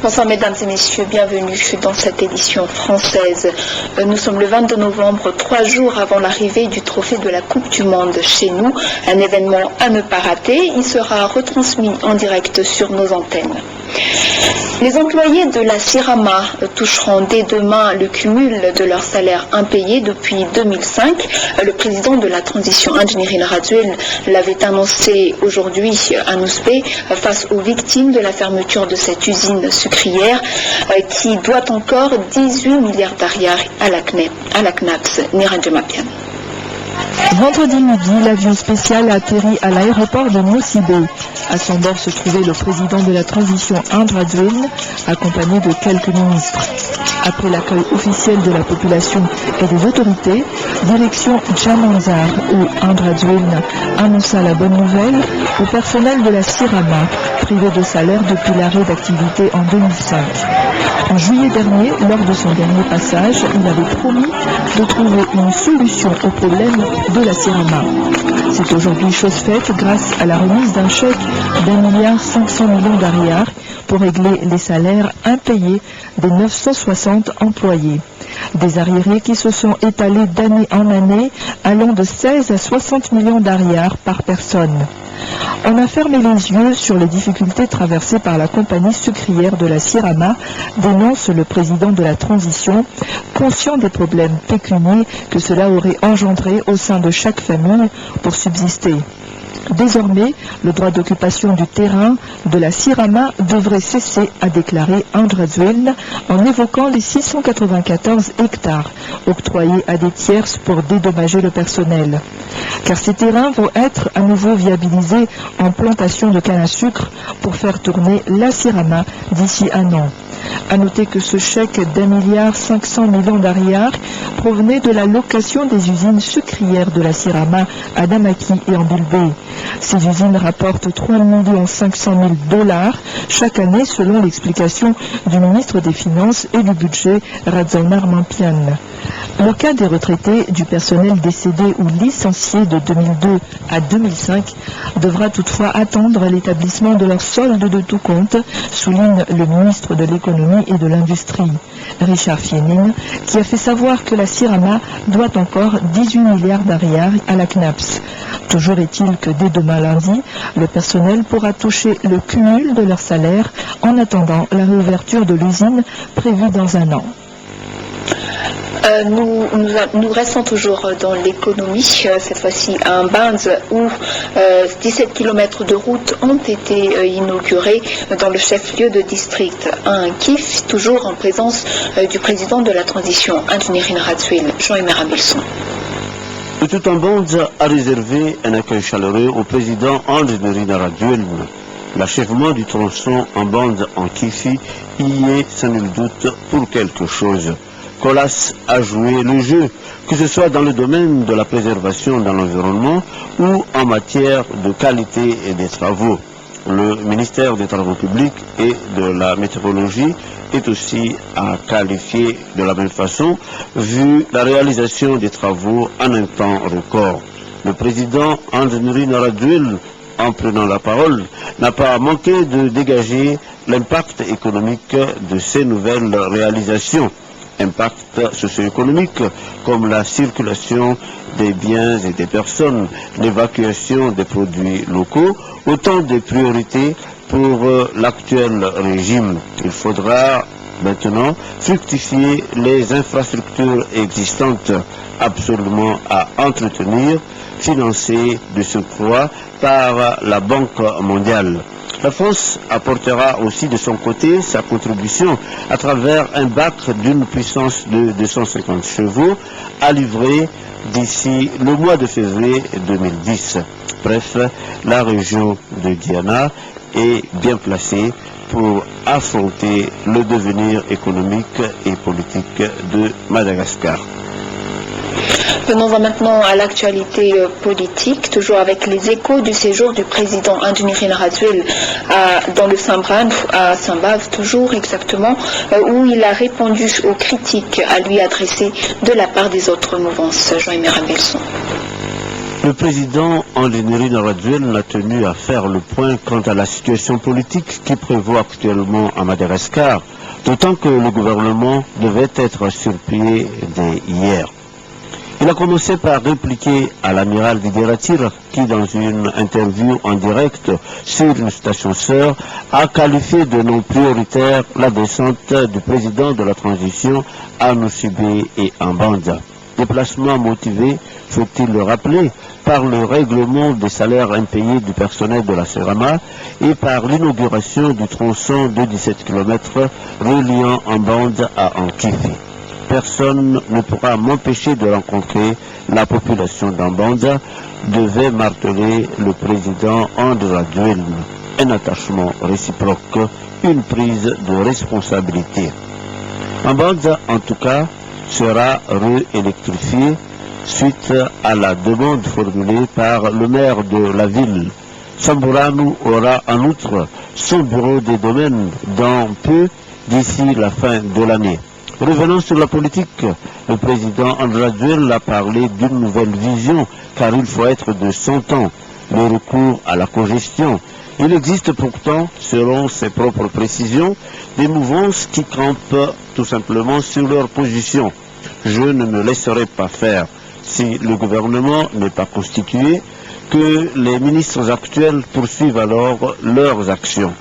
Bonsoir mesdames et messieurs, bienvenue dans cette édition française. Nous sommes le 22 novembre, 3 jours avant l'arrivée du trophée de la Coupe du Monde chez nous. Un événement à ne pas rater, il sera retransmis en direct sur nos antennes. Les employés de la CIRAMA toucheront dès demain le cumul de leur salaire impayé depuis 2005. Le président de la transition Engineering Raduel l'avait annoncé aujourd'hui à Nouspé face aux victimes de la fermeture de cette usine sucrière qui doit encore 18 milliards d'ariars à la CNAPS. Niranjamapian. Vendredi midi, l'avion spécial a atterri à l'aéroport de Mosibé. À son bord se trouvait le président de la transition Andradouine, accompagné de quelques ministres. Après l'accueil officiel de la population et des autorités, direction Djamanzar, où Andradouine annonça la bonne nouvelle au personnel de la CIRAMA, privé de salaire depuis l'arrêt d'activité en 2005. En juillet dernier, lors de son dernier passage, il avait promis de trouver une solution au problème de la CIRAMA. C'est aujourd'hui chose faite grâce à la remise d'un chèque d'1,5 milliard d'ariars pour régler les salaires impayés des 960 employés. Des arriérés qui se sont étalés d'année en année, allant de 16 à 60 millions d'ariars par personne. On a fermé les yeux sur les difficultés traversées par la compagnie sucrière de la CIRAMA, dénonce le président de la transition, conscient des problèmes pécuniaires que cela aurait engendré au sein de chaque famille pour subsister. Désormais, le droit d'occupation du terrain de la CIRAMA devrait cesser, a déclaré Andradouine en évoquant les 694 hectares octroyés à des tierces pour dédommager le personnel. Car ces terrains vont être à nouveau viabilisés en plantation de canne à sucre pour faire tourner la CIRAMA d'ici un an. A noter que ce chèque d'1,5 milliard d'ariars provenait de la location des usines sucrières de la CIRAMA à Damaki et en Bilbé. Ces usines rapportent 3,5 millions chaque année selon l'explication du ministre des Finances et du Budget Radzanar Mampian. Le cas des retraités du personnel décédé ou licencié de 2002 à 2005 devra toutefois attendre l'établissement de leur solde de tout compte, souligne le ministre de l'Économie et de l'Industrie, Richard Fienin, qui a fait savoir que la CIRAMA doit encore 18 milliards d'ariars à la CNAPS. Toujours est-il que dès demain lundi, le personnel pourra toucher le cumul de leur salaire en attendant la réouverture de l'usine prévue dans un an. Nous restons toujours dans l'économie, cette fois-ci à Mbinz, où 17 km de route ont été inaugurés dans le chef-lieu de district, un KIF, toujours en présence du président de la transition, Engineering Raduel, Jean-Emer Abelson. Le tout en Mbinz a réservé un accueil chaleureux au président Engineering Raduel. L'achèvement du tronçon en Mbinz en Kifi y est sans nul doute pour quelque chose. Colas a joué le jeu, que ce soit dans le domaine de la préservation de l'environnement ou en matière de qualité et des travaux. Le ministère des Travaux publics et de la météorologie est aussi à qualifier de la même façon, vu la réalisation des travaux en un temps record. Le président Engineering Raduel, en prenant la parole, n'a pas manqué de dégager l'impact économique de ces nouvelles réalisations. Impact socio-économique comme la circulation des biens et des personnes, l'évacuation des produits locaux, autant de priorités pour l'actuel régime. Il faudra maintenant fructifier les infrastructures existantes absolument à entretenir, financées de surcroît par la Banque mondiale. La France apportera aussi de son côté sa contribution à travers un bac d'une puissance de 250 chevaux à livrer d'ici le mois de février 2010. Bref, la région de Guyana est bien placée pour affronter le devenir économique et politique de Madagascar. Venons-en maintenant à l'actualité politique, toujours avec les échos du séjour du président Engineering Raduel dans le Saint-Bran, à Saint-Bave, toujours exactement, où il a répondu aux critiques à lui adressées de la part des autres mouvances. Jean-Emer Abelson. Le président André Naraduel a tenu à faire le point quant à la situation politique qui prévaut actuellement à Madagascar, d'autant que le gouvernement devait être sur pied dès hier. Il a commencé par répliquer à l'amiral Videratir qui, dans une interview en direct sur une station sœur, a qualifié de non prioritaire la descente du président de la transition à Nosibé et Mbanda. Déplacement motivé, faut-il le rappeler, par le règlement des salaires impayés du personnel de la Serama et par l'inauguration du tronçon de 17 km reliant Mbanda à Ankifi. Personne ne pourra m'empêcher de rencontrer la population d'Mbanda, devait marteler le président André Duel. Un attachement réciproque, une prise de responsabilité. Mbanda, en tout cas, sera réélectrifié suite à la demande formulée par le maire de la ville. Sambouranou aura en outre son bureau des domaines dans peu d'ici la fin de l'année. Revenons sur la politique. Le président André Duel a parlé d'une nouvelle vision, car il faut être de 100 ans, le recours à la cogestion. Il existe pourtant, selon ses propres précisions, des mouvances qui campent tout simplement sur leur position. Je ne me laisserai pas faire. Si le gouvernement n'est pas constitué, que les ministres actuels poursuivent alors leurs actions.